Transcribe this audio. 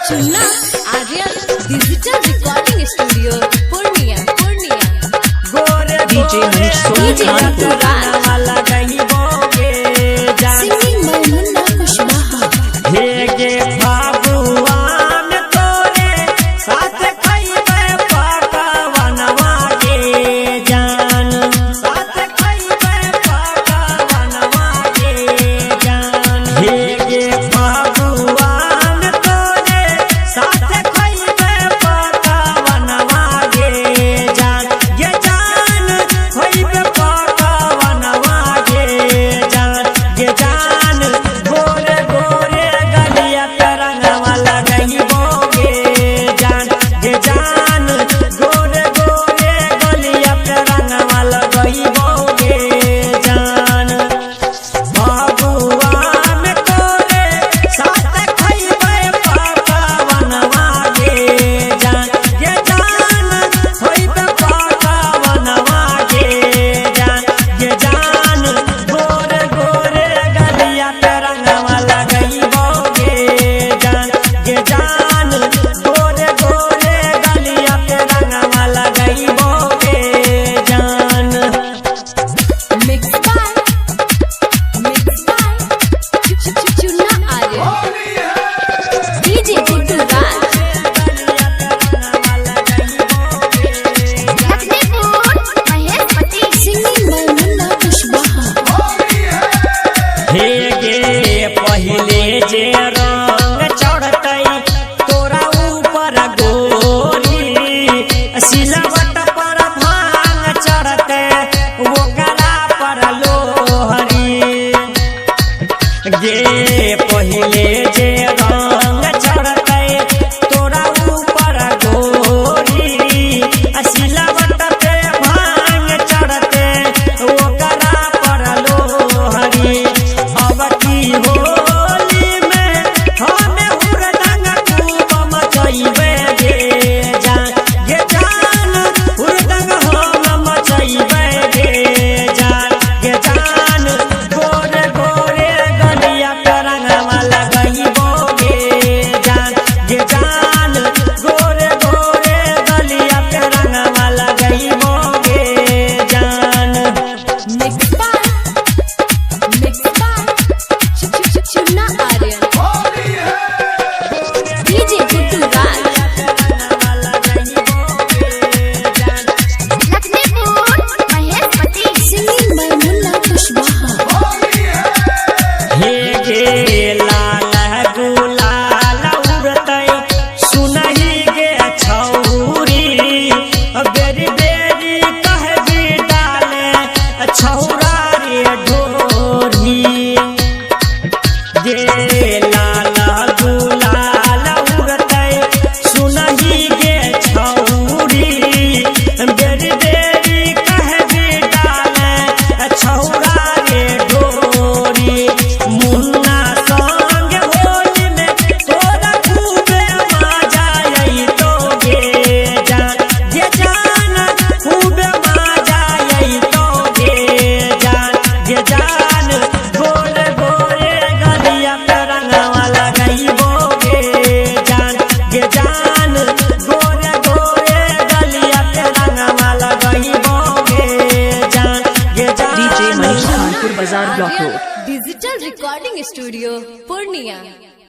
Chunna Aryan digital recording studio Purnia DJ Manish वाला गई बोगे सिंगिंग बाय मुन्ना कुशवाहा हे गे बाबुआ में तोरे साथ खइबे पकवानवा के जान साथ खइबे पकवानवा के जान हे गे बाबुआ में तोरे साथ खइबे पकवानवा के जान ये जान खइबे पकवानवा के जान ये जान गोरे गोरे गलिया तरंगवा लगई बोगे जान ये जान गोरे गोरे गलिया तरंगवा लगई बोगे जान बाबुआ में तोरे साथ खइबे पकवानवा के जान ये जान खइबे पकवानवा के जान ये जान गोरे गोरे गलिया तरंगवा लगई बोगे जान ये जान गोरे गोरे गलिया तरंगवा लगई बोगे जान mix by Chunna Aryan DJ Guddu Raj Mahesh Pati singing by Munna Kushwaha हे गे पहिले जे रंग चढ़तई तोरा ऊपर गोरी सिलवट पर भांग चढ़ते ओकरा पर लोहरी गे पहिले जे रंग चढ़तई तोरा ऊपर गोरी सिलवट पे भांग चढ़ते ओकरा पर लोहरी अब की होली में हमें हुरदंग खूब मचइबे गे जान ये जान हुरदंग हम मचइबे गे जान ये जान गोरे गोरे गलिया तरंगवा लगई बोगे जान ये जान गोरे गोरे गलिया तरंगवा लगई बोगे जान mix by Chunna Aryan DJ Guddu Raj Mahesh Pati singing by Munna Kushwaha हे गे लाल गुलाल उड़तई सुनही गे छौरी बेरी बेरी कहबी डाले छौरा रे ढोरी गे लाल गुलाल उड़तई सुनही गे छौरी बेरी बेरी कहबी डाले छौरा रे ढोरी मुन्ना संग होली में तोरा खूबे मजा आई तो गे जान ये जान खूबे मजा आई तो गे जान ये जान गोरे गोरे गलिया तरंगवा लगई बोगे जान ये जान गोरे गोरे गलिया तरंगवा लगई बोगे जान ये जान डीजे मनीष खानपुर बाजार block road digital recording studio Purnia.